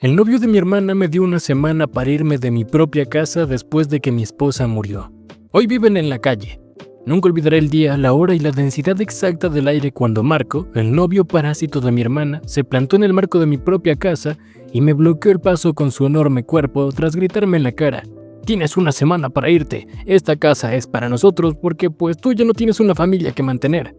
El novio de mi hermana me dio una semana para irme de mi propia casa después de que mi esposa murió. Hoy viven en la calle. Nunca olvidaré el día, la hora y la densidad exacta del aire cuando Marco, el novio parásito de mi hermana, se plantó en el marco de mi propia casa y me bloqueó el paso con su enorme cuerpo tras gritarme en la cara: "Tienes una semana para irte, esta casa es para nosotros porque pues tú ya no tienes una familia que mantener".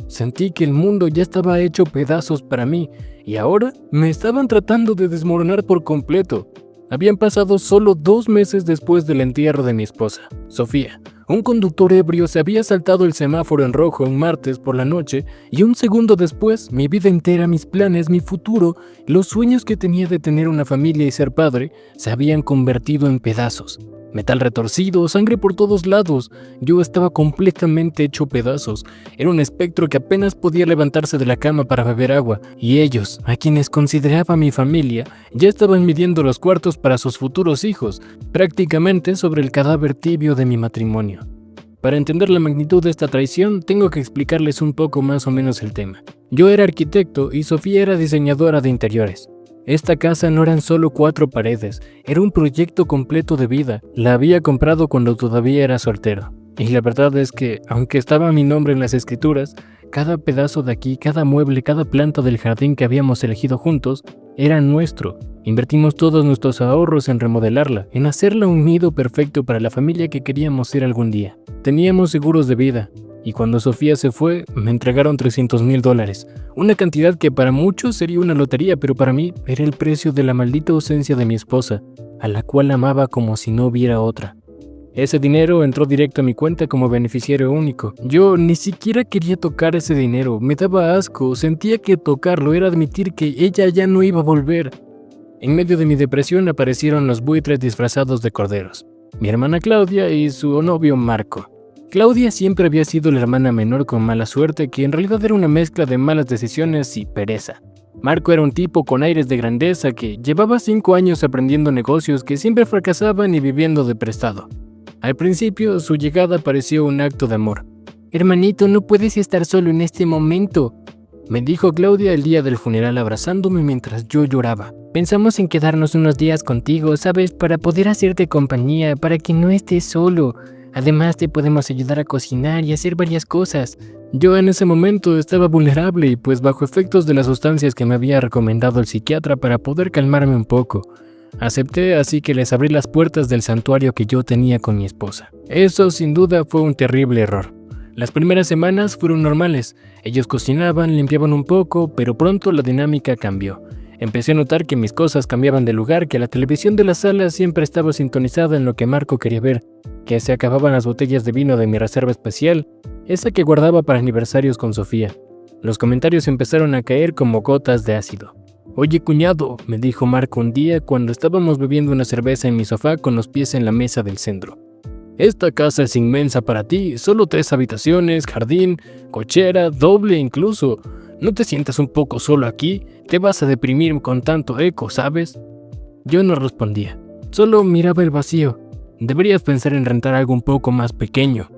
Sentí que el mundo ya estaba hecho pedazos para mí y ahora me estaban tratando de desmoronar por completo. Habían pasado solo 2 meses después del entierro de mi esposa, Sofía. Un conductor ebrio se había saltado el semáforo en rojo un martes por la noche y un segundo después mi vida entera, mis planes, mi futuro, los sueños que tenía de tener una familia y ser padre, se habían convertido en pedazos. Metal retorcido, sangre por todos lados. Yo estaba completamente hecho pedazos. Era un espectro que apenas podía levantarse de la cama para beber agua. Y ellos, a quienes consideraba mi familia, ya estaban midiendo los cuartos para sus futuros hijos, prácticamente sobre el cadáver tibio de mi matrimonio. Para entender la magnitud de esta traición, tengo que explicarles un poco más o menos el tema. Yo era arquitecto y Sofía era diseñadora de interiores. Esta casa no eran solo 4 paredes, era un proyecto completo de vida. La había comprado cuando todavía era soltero. Y la verdad es que, aunque estaba mi nombre en las escrituras, cada pedazo de aquí, cada mueble, cada planta del jardín que habíamos elegido juntos, era nuestro. Invertimos todos nuestros ahorros en remodelarla, en hacerla un nido perfecto para la familia que queríamos ser algún día. Teníamos seguros de vida. Y cuando Sofía se fue, me entregaron $300,000, una cantidad que para muchos sería una lotería, pero para mí era el precio de la maldita ausencia de mi esposa, a la cual amaba como si no hubiera otra. Ese dinero entró directo a mi cuenta como beneficiario único. Yo ni siquiera quería tocar ese dinero, me daba asco, sentía que tocarlo era admitir que ella ya no iba a volver. En medio de mi depresión aparecieron los buitres disfrazados de corderos, mi hermana Claudia y su novio Marco. Claudia siempre había sido la hermana menor con mala suerte, que en realidad era una mezcla de malas decisiones y pereza. Marco era un tipo con aires de grandeza que llevaba 5 años aprendiendo negocios que siempre fracasaban y viviendo de prestado. Al principio, su llegada pareció un acto de amor. «Hermanito, no puedes estar solo en este momento», me dijo Claudia el día del funeral abrazándome mientras yo lloraba. «Pensamos en quedarnos unos días contigo, ¿sabes? Para poder hacerte compañía, para que no estés solo. Además te podemos ayudar a cocinar y hacer varias cosas». Yo en ese momento estaba vulnerable y pues bajo efectos de las sustancias que me había recomendado el psiquiatra para poder calmarme un poco. Acepté, así que les abrí las puertas del santuario que yo tenía con mi esposa. Eso sin duda fue un terrible error. Las primeras semanas fueron normales. Ellos cocinaban, limpiaban un poco, pero pronto la dinámica cambió. Empecé a notar que mis cosas cambiaban de lugar, que la televisión de la sala siempre estaba sintonizada en lo que Marco quería ver, que se acababan las botellas de vino de mi reserva especial, esa que guardaba para aniversarios con Sofía. Los comentarios empezaron a caer como gotas de ácido. «Oye, cuñado», me dijo Marco un día cuando estábamos bebiendo una cerveza en mi sofá con los pies en la mesa del centro. «Esta casa es inmensa para ti, solo 3 habitaciones, jardín, cochera, doble incluso. ¿No te sientas un poco solo aquí? Te vas a deprimir con tanto eco, ¿sabes?». Yo no respondía, solo miraba el vacío. «Deberías pensar en rentar algo un poco más pequeño».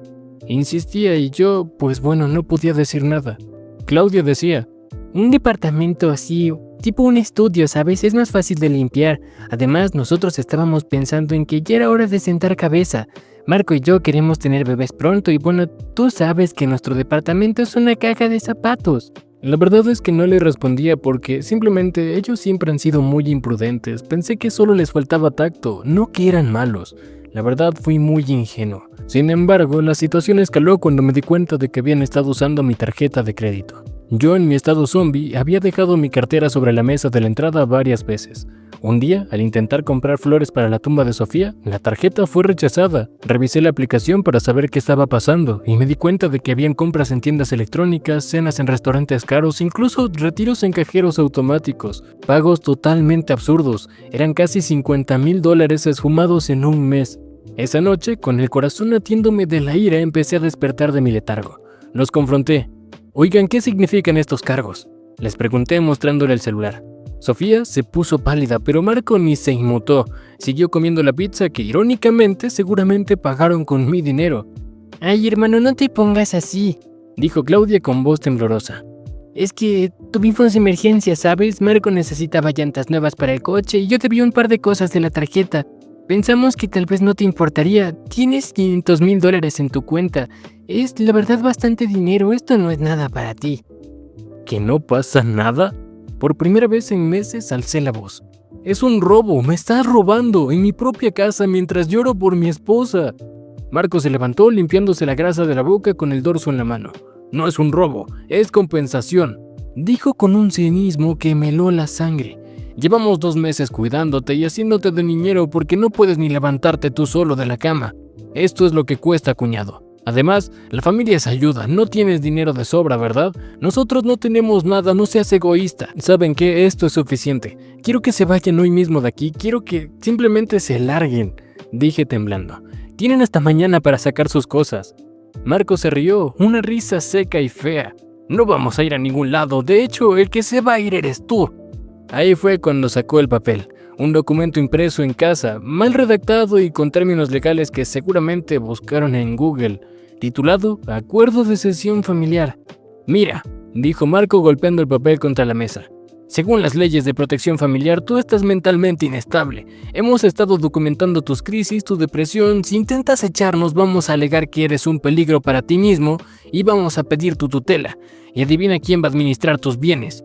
Insistía y yo, pues bueno, no podía decir nada. Claudia decía: «Un departamento así, tipo un estudio, ¿sabes? Es más fácil de limpiar. Además, nosotros estábamos pensando en que ya era hora de sentar cabeza. Marco y yo queremos tener bebés pronto y bueno, tú sabes que nuestro departamento es una caja de zapatos». La verdad es que no le respondía porque simplemente ellos siempre han sido muy imprudentes. Pensé que solo les faltaba tacto, no que eran malos. La verdad fui muy ingenuo. Sin embargo, la situación escaló cuando me di cuenta de que habían estado usando mi tarjeta de crédito. Yo en mi estado zombie había dejado mi cartera sobre la mesa de la entrada varias veces. Un día, al intentar comprar flores para la tumba de Sofía, la tarjeta fue rechazada. Revisé la aplicación para saber qué estaba pasando y me di cuenta de que habían compras en tiendas electrónicas, cenas en restaurantes caros, incluso retiros en cajeros automáticos. Pagos totalmente absurdos. Eran casi $50,000 esfumados en un mes. Esa noche, con el corazón latiéndome de la ira, empecé a despertar de mi letargo. Los confronté. «Oigan, ¿qué significan estos cargos?», les pregunté mostrándole el celular. Sofía se puso pálida, pero Marco ni se inmutó. Siguió comiendo la pizza que irónicamente seguramente pagaron con mi dinero. «Ay, hermano, no te pongas así», dijo Claudia con voz temblorosa. «Es que tuvimos emergencia, ¿sabes? Marco necesitaba llantas nuevas para el coche y yo debía un par de cosas de la tarjeta. Pensamos que tal vez no te importaría. Tienes $500,000 en tu cuenta. Es la verdad bastante dinero, esto no es nada para ti. ¿Que no pasa nada? Por primera vez en meses alcé la voz. Es un robo, me estás robando en mi propia casa mientras lloro por mi esposa. Marco se levantó limpiándose la grasa de la boca con el dorso en la mano. No es un robo, es compensación, dijo con un cinismo que me heló la sangre. Llevamos 2 meses cuidándote y haciéndote de niñero porque no puedes ni levantarte tú solo de la cama. Esto es lo que cuesta, cuñado. Además, la familia es ayuda, no tienes dinero de sobra, ¿verdad? Nosotros no tenemos nada, no seas egoísta. ¿Saben qué? Esto es suficiente. Quiero que se vayan hoy mismo de aquí, quiero que simplemente se larguen, dije temblando. Tienen hasta mañana para sacar sus cosas. Marco se rió, una risa seca y fea. No vamos a ir a ningún lado, de hecho, el que se va a ir eres tú. Ahí fue cuando sacó el papel, un documento impreso en casa, mal redactado y con términos legales que seguramente buscaron en Google, titulado Acuerdo de Cesión Familiar. Mira, dijo Marco golpeando el papel contra la mesa. Según las leyes de protección familiar, tú estás mentalmente inestable. Hemos estado documentando tus crisis, tu depresión. Si intentas echarnos, vamos a alegar que eres un peligro para ti mismo y vamos a pedir tu tutela. Y adivina quién va a administrar tus bienes.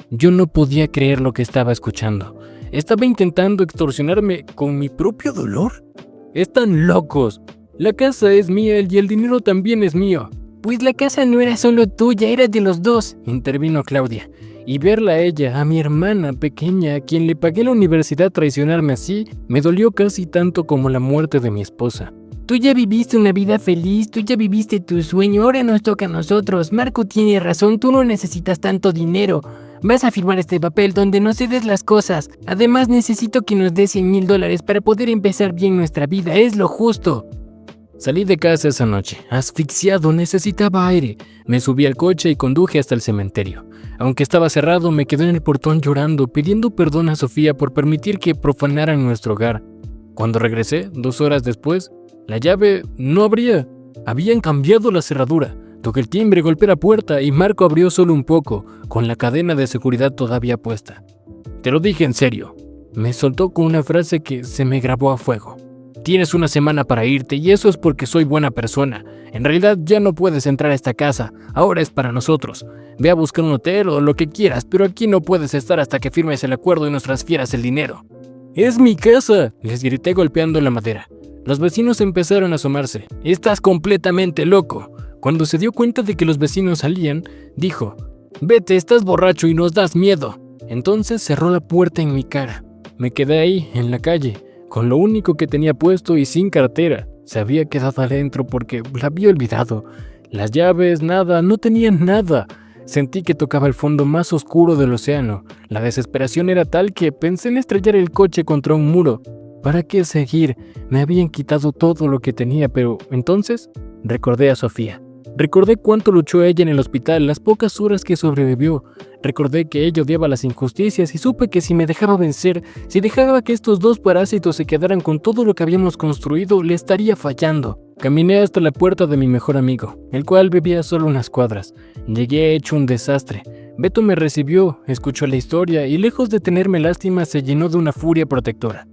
Yo no podía creer lo que estaba escuchando. ¿Estaba intentando extorsionarme con mi propio dolor? Están locos. La casa es mía y el dinero también es mío. Pues la casa no era solo tuya, era de los dos, intervino Claudia. Y verla a ella, a mi hermana pequeña, a quien le pagué la universidad, traicionarme así, me dolió casi tanto como la muerte de mi esposa. Tú ya viviste una vida feliz, tú ya viviste tu sueño, ahora nos toca a nosotros. Marco tiene razón, tú no necesitas tanto dinero. Vas a firmar este papel donde no cedes las cosas. Además, necesito que nos des $100,000 para poder empezar bien nuestra vida, es lo justo. Salí de casa esa noche, asfixiado, necesitaba aire. Me subí al coche y conduje hasta el cementerio. Aunque estaba cerrado, me quedé en el portón llorando, pidiendo perdón a Sofía por permitir que profanaran nuestro hogar. Cuando regresé, 2 horas después, la llave no abría. Habían cambiado la cerradura. Toqué el timbre, golpeé la puerta y Marco abrió solo un poco, con la cadena de seguridad todavía puesta. Te lo dije en serio. Me soltó con una frase que se me grabó a fuego. Tienes una semana para irte y eso es porque soy buena persona. En realidad ya no puedes entrar a esta casa, ahora es para nosotros. Ve a buscar un hotel o lo que quieras, pero aquí no puedes estar hasta que firmes el acuerdo y nos transfieras el dinero. ¡Es mi casa!, les grité golpeando la madera. Los vecinos empezaron a asomarse. ¡Estás completamente loco! Cuando se dio cuenta de que los vecinos salían, dijo, «Vete, estás borracho y nos das miedo». Entonces cerró la puerta en mi cara. Me quedé ahí, en la calle, con lo único que tenía puesto y sin cartera. Se había quedado adentro porque la había olvidado. Las llaves, nada, no tenía nada. Sentí que tocaba el fondo más oscuro del océano. La desesperación era tal que pensé en estrellar el coche contra un muro. ¿Para qué seguir? Me habían quitado todo lo que tenía, pero entonces recordé a Sofía. Recordé cuánto luchó ella en el hospital, las pocas horas que sobrevivió. Recordé que ella odiaba las injusticias y supe que si me dejaba vencer, si dejaba que estos 2 parásitos se quedaran con todo lo que habíamos construido, le estaría fallando. Caminé hasta la puerta de mi mejor amigo, el cual vivía solo unas cuadras. Llegué hecho un desastre. Beto me recibió, escuchó la historia y lejos de tenerme lástima se llenó de una furia protectora.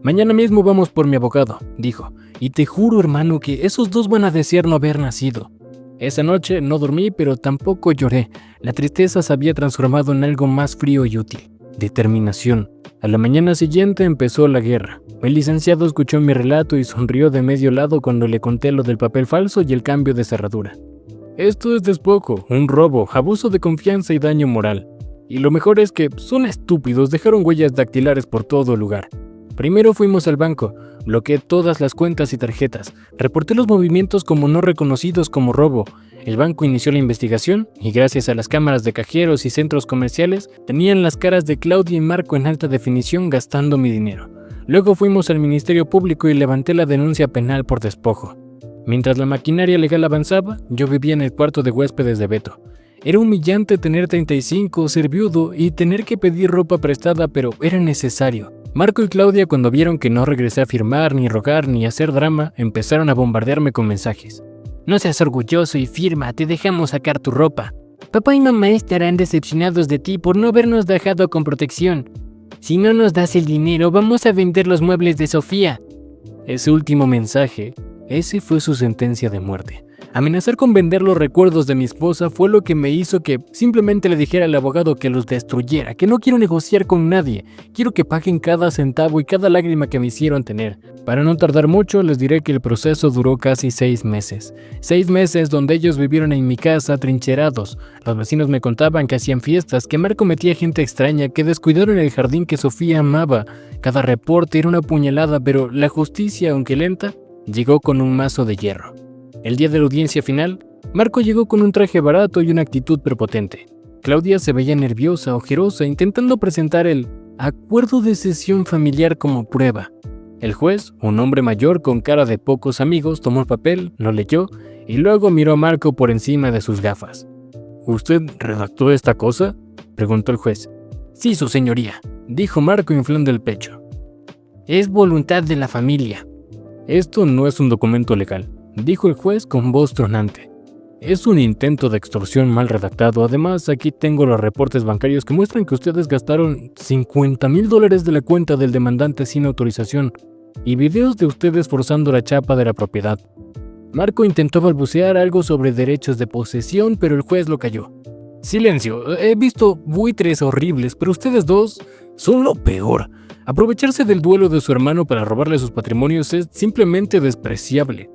«Mañana mismo vamos por mi abogado», dijo, «y te juro, hermano, que esos 2 van a desear no haber nacido». Esa noche no dormí, pero tampoco lloré. La tristeza se había transformado en algo más frío y útil. Determinación. A la mañana siguiente empezó la guerra. El licenciado escuchó mi relato y sonrió de medio lado cuando le conté lo del papel falso y el cambio de cerradura. Esto es despojo, un robo, abuso de confianza y daño moral. Y lo mejor es que son estúpidos, dejaron huellas dactilares por todo el lugar. Primero fuimos al banco, bloqueé todas las cuentas y tarjetas, reporté los movimientos como no reconocidos como robo. El banco inició la investigación y gracias a las cámaras de cajeros y centros comerciales tenían las caras de Claudia y Marco en alta definición gastando mi dinero. Luego fuimos al Ministerio Público y levanté la denuncia penal por despojo. Mientras la maquinaria legal avanzaba, yo vivía en el cuarto de huéspedes de Beto. Era humillante tener 35, ser viudo y tener que pedir ropa prestada, pero era necesario. Marco y Claudia, cuando vieron que no regresé a firmar, ni rogar, ni hacer drama, empezaron a bombardearme con mensajes. No seas orgulloso y firma, te dejamos sacar tu ropa. Papá y mamá estarán decepcionados de ti por no habernos dejado con protección. Si no nos das el dinero, vamos a vender los muebles de Sofía. Ese último mensaje, ese fue su sentencia de muerte. Amenazar con vender los recuerdos de mi esposa fue lo que me hizo que simplemente le dijera al abogado que los destruyera, que no quiero negociar con nadie, quiero que paguen cada centavo y cada lágrima que me hicieron tener. Para no tardar mucho, les diré que el proceso duró casi 6 meses. 6 meses donde ellos vivieron en mi casa trincherados. Los vecinos me contaban que hacían fiestas, que Marco metía gente extraña, que descuidaron el jardín que Sofía amaba. Cada reporte era una puñalada, pero la justicia, aunque lenta, llegó con un mazo de hierro. El día de la audiencia final, Marco llegó con un traje barato y una actitud prepotente. Claudia se veía nerviosa, ojerosa, intentando presentar el acuerdo de cesión familiar como prueba. El juez, un hombre mayor con cara de pocos amigos, tomó el papel, lo leyó y luego miró a Marco por encima de sus gafas. ¿Usted redactó esta cosa?, preguntó el juez. Sí, su señoría, dijo Marco inflando el pecho. Es voluntad de la familia. Esto no es un documento legal, dijo el juez con voz tronante. Es un intento de extorsión mal redactado. Además, aquí tengo los reportes bancarios que muestran que ustedes gastaron $50,000 de la cuenta del demandante sin autorización y videos de ustedes forzando la chapa de la propiedad. Marco intentó balbucear algo sobre derechos de posesión, pero el juez lo calló. Silencio, he visto buitres horribles, pero ustedes dos son lo peor. Aprovecharse del duelo de su hermano para robarle sus patrimonios es simplemente despreciable.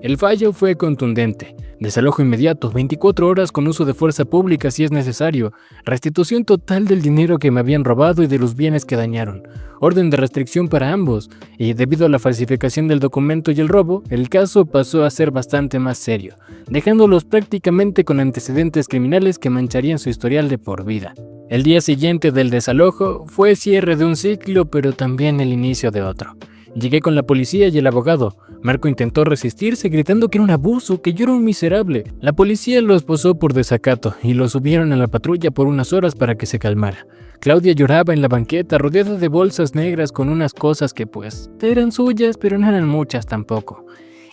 El fallo fue contundente. Desalojo inmediato, 24 horas con uso de fuerza pública si es necesario, restitución total del dinero que me habían robado y de los bienes que dañaron, orden de restricción para ambos, y debido a la falsificación del documento y el robo, el caso pasó a ser bastante más serio, dejándolos prácticamente con antecedentes criminales que mancharían su historial de por vida. El día siguiente del desalojo fue cierre de un ciclo, pero también el inicio de otro. Llegué con la policía y el abogado. Marco intentó resistirse gritando que era un abuso, que yo era un miserable. La policía lo esposó por desacato y lo subieron a la patrulla por unas horas para que se calmara. Claudia lloraba en la banqueta rodeada de bolsas negras con unas cosas que pues eran suyas, pero no eran muchas tampoco.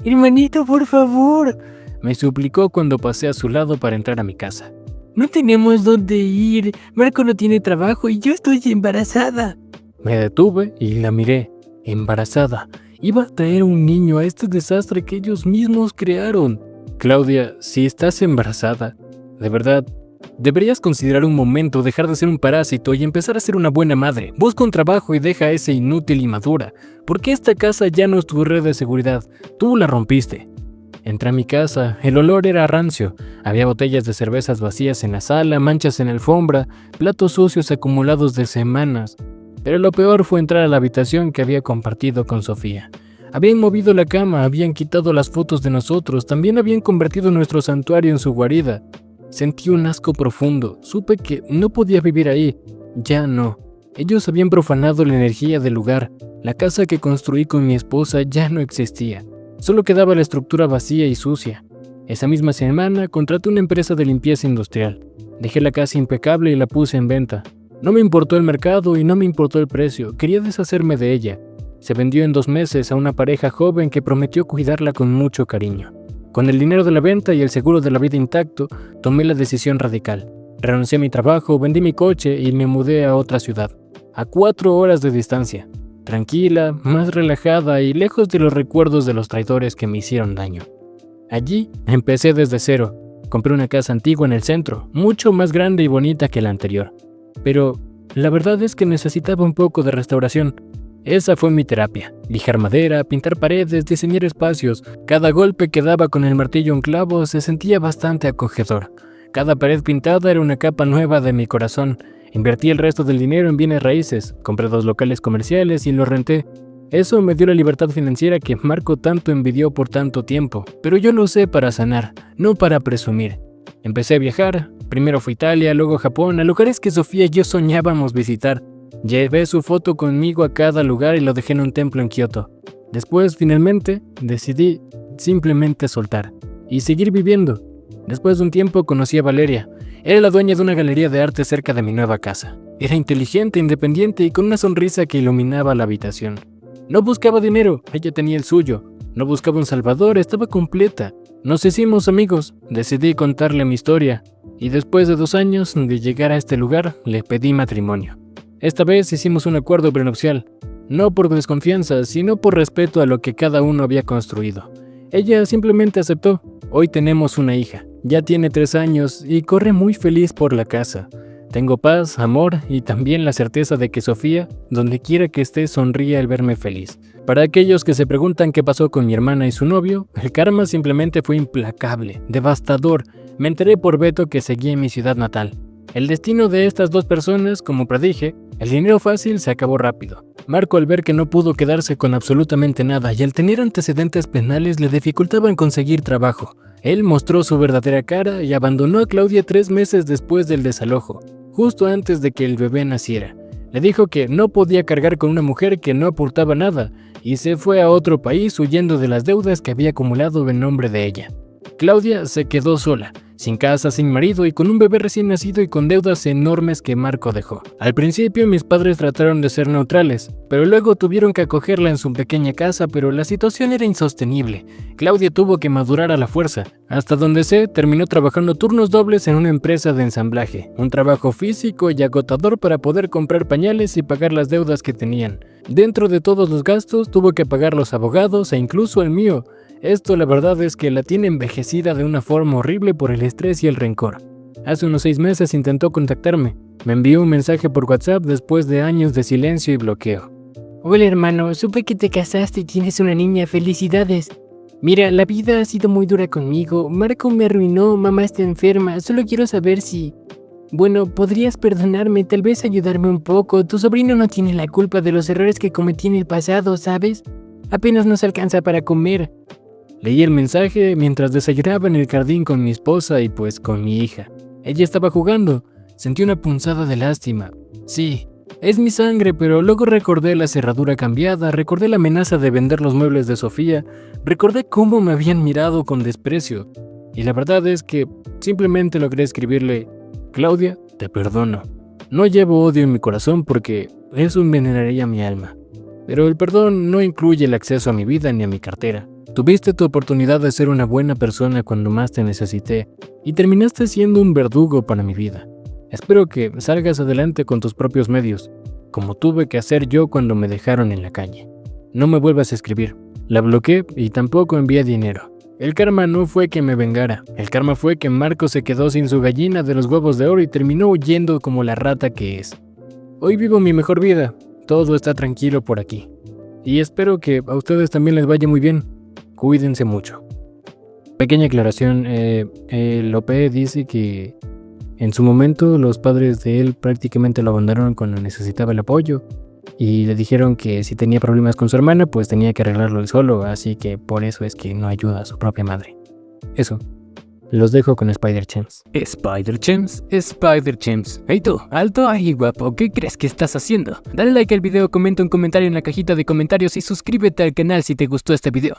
Hermanito, por favor, me suplicó cuando pasé a su lado para entrar a mi casa. No tenemos dónde ir. Marco no tiene trabajo y yo estoy embarazada. Me detuve y la miré. Embarazada. Iba a traer un niño a este desastre que ellos mismos crearon. Claudia, si estás embarazada, de verdad, deberías considerar un momento dejar de ser un parásito y empezar a ser una buena madre. Busca un trabajo y deja a ese inútil inmadura, porque esta casa ya no es tu red de seguridad. Tú la rompiste. Entré a mi casa, el olor era rancio. Había botellas de cervezas vacías en la sala, manchas en la alfombra, platos sucios acumulados de semanas. Pero lo peor fue entrar a la habitación que había compartido con Sofía. Habían movido la cama, habían quitado las fotos de nosotros, también habían convertido nuestro santuario en su guarida. Sentí un asco profundo, supe que no podía vivir ahí. Ya no. Ellos habían profanado la energía del lugar. La casa que construí con mi esposa ya no existía. Solo quedaba la estructura vacía y sucia. Esa misma semana contraté una empresa de limpieza industrial. Dejé la casa impecable y la puse en venta. No me importó el mercado y no me importó el precio, quería deshacerme de ella. Se vendió en 2 meses a una pareja joven que prometió cuidarla con mucho cariño. Con el dinero de la venta y el seguro de la vida intacto, tomé la decisión radical. Renuncié a mi trabajo, vendí mi coche y me mudé a otra ciudad, a 4 horas de distancia. Tranquila, más relajada y lejos de los recuerdos de los traidores que me hicieron daño. Allí empecé desde cero. Compré una casa antigua en el centro, mucho más grande y bonita que la anterior. Pero la verdad es que necesitaba un poco de restauración. Esa fue mi terapia. Lijar madera, pintar paredes, diseñar espacios. Cada golpe que daba con el martillo un clavo se sentía bastante acogedor. Cada pared pintada era una capa nueva de mi corazón. Invertí el resto del dinero en bienes raíces. Compré 2 locales comerciales y los renté. Eso me dio la libertad financiera que Marco tanto envidió por tanto tiempo. Pero yo lo usé para sanar, no para presumir. Empecé a viajar. Primero fui a Italia, luego a Japón, a lugares que Sofía y yo soñábamos visitar. Llevé su foto conmigo a cada lugar y lo dejé en un templo en Kioto. Después, finalmente, decidí simplemente soltar y seguir viviendo. Después de un tiempo conocí a Valeria. Era la dueña de una galería de arte cerca de mi nueva casa. Era inteligente, independiente y con una sonrisa que iluminaba la habitación. No buscaba dinero, ella tenía el suyo. No buscaba un salvador, estaba completa. Nos hicimos amigos, decidí contarle mi historia y después de 2 años de llegar a este lugar, le pedí matrimonio. Esta vez hicimos un acuerdo prenupcial, no por desconfianza, sino por respeto a lo que cada uno había construido. Ella simplemente aceptó. Hoy tenemos una hija, ya tiene 3 años y corre muy feliz por la casa. Tengo paz, amor y también la certeza de que Sofía, donde quiera que esté, sonríe al verme feliz. Para aquellos que se preguntan qué pasó con mi hermana y su novio, el karma simplemente fue implacable, devastador. Me enteré por Beto que seguía en mi ciudad natal. El destino de estas 2 personas, como predije, el dinero fácil se acabó rápido. Marco, al ver que no pudo quedarse con absolutamente nada y al tener antecedentes penales, le dificultaban conseguir trabajo. Él mostró su verdadera cara y abandonó a Claudia 3 meses después del desalojo, justo antes de que el bebé naciera. Le dijo que no podía cargar con una mujer que no aportaba nada y se fue a otro país huyendo de las deudas que había acumulado en nombre de ella. Claudia se quedó sola, sin casa, sin marido y con un bebé recién nacido y con deudas enormes que Marco dejó. Al principio mis padres trataron de ser neutrales, pero luego tuvieron que acogerla en su pequeña casa, pero la situación era insostenible. Claudia tuvo que madurar a la fuerza. Hasta donde sé, terminó trabajando turnos dobles en una empresa de ensamblaje, un trabajo físico y agotador para poder comprar pañales y pagar las deudas que tenían. Dentro de todos los gastos, tuvo que pagar los abogados e incluso el mío. Esto, la verdad, es que la tiene envejecida de una forma horrible por el estrés y el rencor. Hace unos 6 meses intentó contactarme. Me envió un mensaje por WhatsApp después de años de silencio y bloqueo. Hola hermano, supe que te casaste y tienes una niña, felicidades. Mira, la vida ha sido muy dura conmigo, Marco me arruinó, mamá está enferma, solo quiero saber si... Bueno, podrías perdonarme, tal vez ayudarme un poco, tu sobrino no tiene la culpa de los errores que cometí en el pasado, ¿sabes? Apenas nos alcanza para comer. Leí el mensaje mientras desayunaba en el jardín con mi esposa y pues con mi hija. Ella estaba jugando. Sentí una punzada de lástima. Sí, es mi sangre, pero luego recordé la cerradura cambiada, recordé la amenaza de vender los muebles de Sofía, recordé cómo me habían mirado con desprecio. Y la verdad es que simplemente logré escribirle: Claudia, te perdono. No llevo odio en mi corazón porque eso envenenaría mi alma. Pero el perdón no incluye el acceso a mi vida ni a mi cartera. Tuviste tu oportunidad de ser una buena persona cuando más te necesité y terminaste siendo un verdugo para mi vida. Espero que salgas adelante con tus propios medios, como tuve que hacer yo cuando me dejaron en la calle. No me vuelvas a escribir. La bloqueé y tampoco envié dinero. El karma no fue que me vengara. El karma fue que Marco se quedó sin su gallina de los huevos de oro y terminó huyendo como la rata que es. Hoy vivo mi mejor vida. Todo está tranquilo por aquí. Y espero que a ustedes también les vaya muy bien. Cuídense mucho. Pequeña aclaración, Lope dice que en su momento los padres de él prácticamente lo abandonaron cuando necesitaba el apoyo y le dijeron que si tenía problemas con su hermana pues tenía que arreglarlo él solo, así que por eso es que no ayuda a su propia madre. Eso. Los dejo con Spider-Champs. Spider-Champs, Spider-Champs. Hey tú, alto ahí guapo, ¿qué crees que estás haciendo? Dale like al video, comenta un comentario en la cajita de comentarios y suscríbete al canal si te gustó este video.